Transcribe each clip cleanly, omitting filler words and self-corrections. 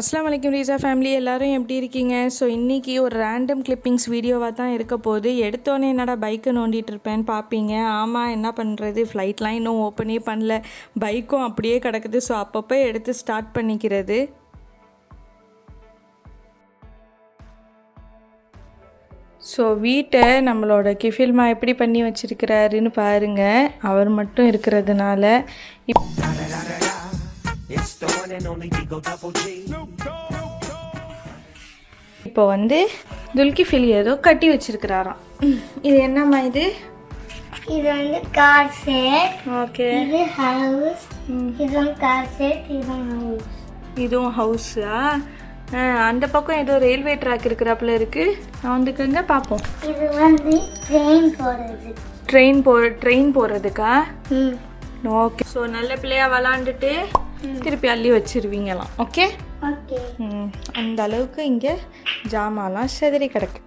அஸ்ஸலாமு அலைக்கும் ரீசா ஃபேமிலி, எல்லோரும் எப்படி இருக்கீங்க? ஸோ இன்றைக்கி ஒரு ரேண்டம் கிளிப்பிங்ஸ் வீடியோவாக தான் இருக்க போகுது. எடுத்தோன்னே என்னடா பைக்கை நோண்டிகிட்டு இருப்பேன்னு பார்ப்பீங்க. ஆமாம், என்ன பண்ணுறது, ஃப்ளைட்லாம் இன்னும் ஓப்பனே பண்ணல, பைக்கும் அப்படியே கிடக்குது. ஸோ அப்பப்போ எடுத்து ஸ்டார்ட் பண்ணிக்கிறது. ஸோ வீட்டை நம்மளோட கிஃபில்மா எப்படி பண்ணி வச்சுருக்கிறாருன்னு பாருங்கள். அவர் மட்டும் இருக்கிறதுனால இப்போ வந்து துல்கிஃபில் ஏதோ கட்டி வச்சிருக்கிறாராம். இது என்னம்மா இது? இது வந்து கார் செட். ஓகே, இது ஹவுஸ். இதுவும் கார் செட், இதுவும் ஹவுஸ். இதுவும் ஹவுஸா? அந்த பக்கம் ஏதோ ரயில்வே ட்ராக் இருக்கிறாப்புல இருக்கு. நான் வந்துக்கங்க பார்ப்போம். இது வந்து ட்ரெயின் போகிறது. ட்ரெயின் போகிறதுக்கா? ஓகே. ஸோ நல்ல பிள்ளையாக விளாண்டுட்டு திருப்பி அள்ளி வச்சிருவீங்களாம். Okay okay. அந்த அளவுக்கு இங்கே ஜாமான்லாம் செதறி கிடக்கு.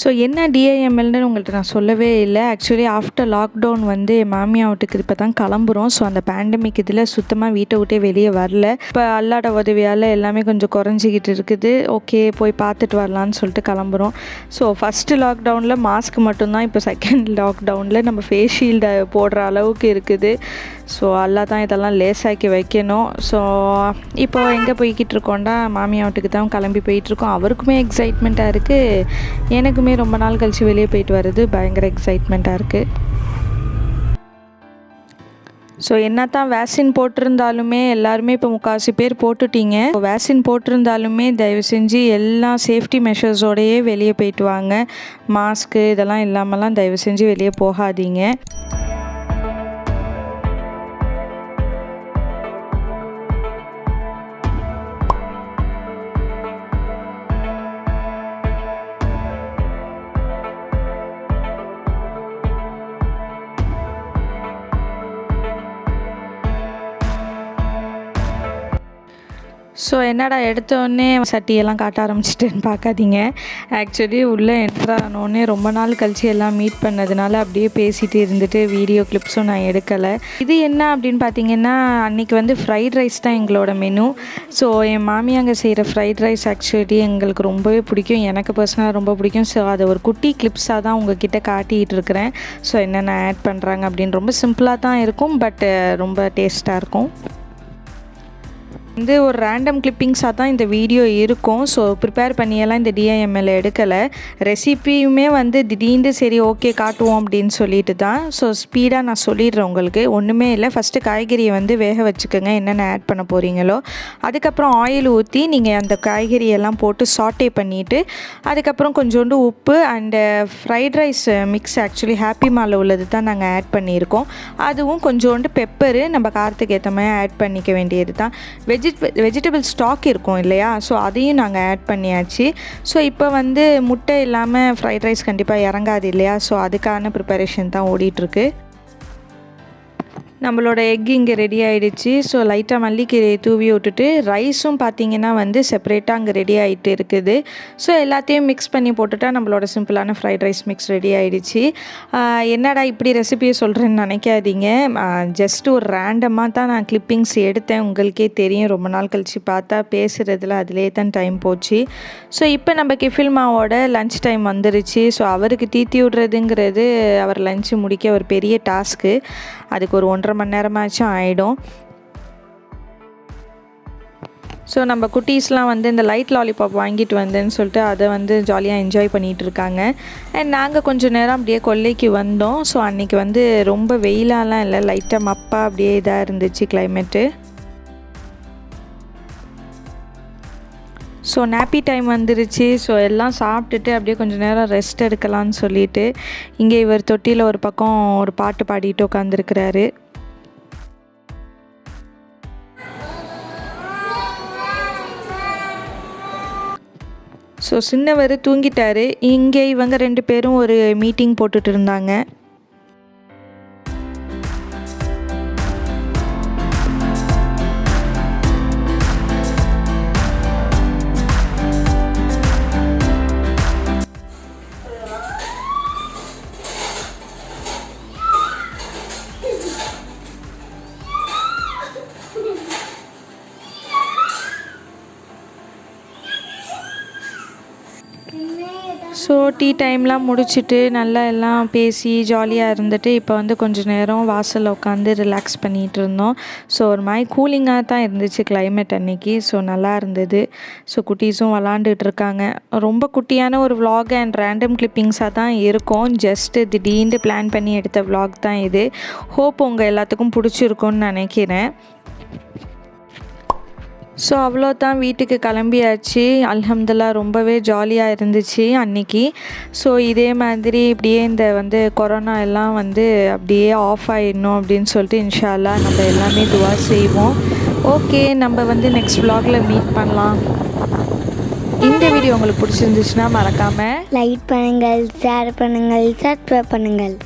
ஸோ என்ன டிஐஎம்எல்னு உங்கள்கிட்ட நான் சொல்லவே இல்லை. ஆக்சுவலி ஆஃப்டர் லாக்டவுன் வந்து மாமியா வீட்டுக்கு இப்போ தான் கிளம்புறோம். ஸோ அந்த பேண்டமிக் இதில் சுத்தமாக வீட்டை விட்டே வெளியே வரல. இப்போ அல்லாட உதவியால் எல்லாமே கொஞ்சம் குறைஞ்சிக்கிட்டு இருக்குது. ஓகே, போய் பார்த்துட்டு வரலான்னு சொல்லிட்டு கிளம்புறோம். ஸோ ஃபஸ்ட்டு லாக்டவுனில் மாஸ்க் மட்டும்தான், இப்போ செகண்ட் லாக்டவுனில் நம்ம ஃபேஸ் ஷீல்டை போடுற அளவுக்கு இருக்குது. ஸோ அல்லா தான் இதெல்லாம் லேசாக்கி வைக்கணும். ஸோ இப்போ எங்கே போய்கிட்டு இருக்கோண்டா, மாமியா வீட்டுக்கு தான் கிளம்பி போயிட்டுருக்கோம். அவருக்குமே எக்ஸைட்மெண்ட்டாக இருக்குது, எனக்குமே ரொம்ப நாள் கழித்து வெளியே போயிட்டு வர்றது பயங்கர எக்ஸைட்மெண்ட்டாக இருக்குது. ஸோ என்ன தான் வேக்சின் போட்டிருந்தாலுமே எல்லாருமே இப்போ முக்கால்வாசி பேர் போட்டுட்டீங்க. வேக்சின் போட்டிருந்தாலுமே தயவு செஞ்சு எல்லா சேஃப்டி மெஷர்ஸோடையே வெளியே போயிட்டு வாங்க. மாஸ்க்கு இதெல்லாம் இல்லாமலாம் தயவு செஞ்சு வெளியே போகாதீங்க. ஸோ என்னடா எடுத்தோடனே சட்டியெல்லாம் காட்ட ஆரம்பிச்சிட்டேன்னு பார்க்காதீங்க. ஆக்சுவலி உள்ளே என்ட்ரானோடனே ரொம்ப நாள் கழித்து எல்லாம் மீட் பண்ணதுனால அப்படியே பேசிகிட்டு இருந்துட்டு வீடியோ கிளிப்ஸும் நான் எடுக்கலை. இது என்ன அப்படின்னு பார்த்தீங்கன்னா, அன்றைக்கி வந்து ஃப்ரைட் ரைஸ் தான் எங்களோட மெனு. ஸோ என் மாமியாங்க செய்கிற ஃப்ரைட் ரைஸ் ஆக்சுவலி எங்களுக்கு ரொம்பவே பிடிக்கும், எனக்கு பர்சனலாக ரொம்ப பிடிக்கும். ஸோ அதை ஒரு குட்டி கிளிப்ஸாக தான் உங்ககிட்ட காட்டிகிட்டு இருக்கிறேன். ஸோ என்னென்ன ஆட் பண்ணுறாங்க அப்படின்னு ரொம்ப சிம்பிளாக தான் இருக்கும், பட் ரொம்ப டேஸ்ட்டாக இருக்கும். வந்து ஒரு ரேண்டம் கிளிப்பிங்ஸாக தான் இந்த வீடியோ இருக்கும். ஸோ ப்ரிப்பேர் பண்ணியெல்லாம் இந்த டிஐஎம்எல் எடுக்கலை. ரெசிபியுமே வந்து திடீர்னு சரி ஓகே காட்டுவோம் அப்படின்னு சொல்லிட்டு தான். ஸோ ஸ்பீடாக நான் சொல்லிடுறேன் உங்களுக்கு. ஒன்றுமே இல்லை, ஃபஸ்ட்டு காய்கறியை வந்து வேக வச்சுக்கோங்க, என்னென்ன ஆட் பண்ண போகிறீங்களோ. அதுக்கப்புறம் ஆயில் ஊற்றி நீங்கள் அந்த காய்கறியெல்லாம் போட்டு சாட்டே பண்ணிவிட்டு, அதுக்கப்புறம் கொஞ்சோண்டு உப்பு and fried rice mix, actually happy மாலில் உள்ளது தான் நாங்கள் ஆட் பண்ணியிருக்கோம். அதுவும் கொஞ்சோண்டு பெப்பரு நம்ம காரத்துக்கு ஏற்ற மாதிரி ஆட் பண்ணிக்க வேண்டியது தான். வெஜிடபிள் ஸ்டாக் இருக்கும் இல்லையா, ஸோ அதையும் நாங்கள் ஆட் பண்ணியாச்சு. ஸோ இப்போ வந்து முட்டை இல்லாமல் ஃப்ரைட் ரைஸ் கண்டிப்பாக இறங்காது இல்லையா, ஸோ அதுக்கான ப்ரிப்பரேஷன் தான் ஓடிட்டுருக்கு. நம்மளோட எக் இங்கே ரெடி ஆகிடுச்சு. ஸோ லைட்டாக மல்லிக்கீரையை தூவி விட்டுட்டு ரைஸும் பார்த்திங்கன்னா வந்து செப்பரேட்டாக அங்கே ரெடி ஆகிட்டு இருக்குது. ஸோ எல்லாத்தையும் மிக்ஸ் பண்ணி போட்டுட்டா நம்மளோட சிம்பிளான ஃப்ரைட் ரைஸ் மிக்ஸ் ரெடி ஆகிடுச்சு. என்னடா இப்படி ரெசிபியை சொல்கிறேன்னு நினைக்காதீங்க, ஜஸ்ட் ஒரு ரேண்டமாக தான் நான் கிளிப்பிங்ஸ் எடுத்தேன். உங்களுக்கே தெரியும், ரொம்ப நாள் கழித்து பார்த்தா பேசுகிறதுல அதிலே தான் டைம் போச்சு. ஸோ இப்போ நம்ம கிஃபில்மாவோட லன்ச் டைம் வந்துருச்சு. ஸோ அவருக்கு தீத்தி விடுறதுங்கிறது, அவர் லஞ்சு முடிக்க ஒரு பெரிய டாஸ்க்கு. அதுக்கு ஒரு 1.5 மணி நேரமாச்சும் ஆகிடும். ஸோ நம்ம குட்டீஸ்லாம் வந்து இந்த லைட் லாலிபாப் வாங்கிட்டு வந்தேன்னு சொல்லிட்டு அதை வந்து ஜாலியாக என்ஜாய் பண்ணிகிட்டு இருக்காங்க. அண்ட் நாங்கள் கொஞ்சம் நேரம் அப்படியே கொல்லைக்கு வந்தோம். ஸோ அன்றைக்கி வந்து ரொம்ப வெயிலாலாம் இல்லை, லைட்டாக மப்பாக அப்படியே இதாக இருந்துச்சு கிளைமேட்டு. ஸோ நாப்பி டைம் வந்துருச்சு. ஸோ எல்லாம் சாப்பிட்டுட்டு அப்படியே கொஞ்சம் நேரம் ரெஸ்ட் எடுக்கலான்னு சொல்லிட்டு இங்கே இவர் தொட்டியில் ஒரு பக்கம் ஒரு பாட்டு பாடிட்டு உட்காந்துருக்கிறாரு. ஸோ சின்னவர் தூங்கிட்டாரு. இங்கே இவங்க 2 பேரும் ஒரு மீட்டிங் போட்டுட்டு இருந்தாங்க. ஸோ டீ டைம்லாம் முடிச்சுட்டு நல்லா எல்லாம் பேசி ஜாலியாக இருந்துட்டு இப்போ வந்து கொஞ்சம் நேரம் வாசலில் உட்காந்து ரிலாக்ஸ் பண்ணிகிட்டு இருந்தோம். ஸோ ஒரு மாதிரி கூலிங்காக தான் இருந்துச்சு கிளைமேட் அன்னைக்கு. ஸோ நல்லா இருந்தது. ஸோ குட்டீஸும் விளாண்டுட்டு இருக்காங்க. ரொம்ப குட்டியான ஒரு vlog அண்ட் ரேண்டம் கிளிப்பிங்ஸாக தான் இருக்கும். ஜஸ்ட்டு திடீர்னு பிளான் பண்ணி எடுத்த vlog தான் இது. ஹோப் உங்கள் எல்லாத்துக்கும் பிடிச்சிருக்குன்னு நினைக்கிறேன். ஸோ அவ்வளோதான், வீட்டுக்கு கிளம்பியாச்சு. அல்ஹம்துலில்லாஹ் ரொம்பவே ஜாலியாக இருந்துச்சு அன்றைக்கி. ஸோ இதே மாதிரி இப்படியே இந்த வந்து கொரோனா எல்லாம் வந்து அப்படியே ஆஃப் ஆகிடணும் அப்படின்னு சொல்லிட்டு இன்ஷா அல்லாஹ் நம்ம எல்லாமே துவா செய்வோம். ஓகே, நம்ம வந்து நெக்ஸ்ட் vlogல மீட் பண்ணலாம். இந்த வீடியோ உங்களுக்கு பிடிச்சிருந்துச்சுன்னா மறக்காமல் லைக் பண்ணுங்கள், ஷேர் பண்ணுங்கள், சப்ஸ்கிரைப் பண்ணுங்கள்.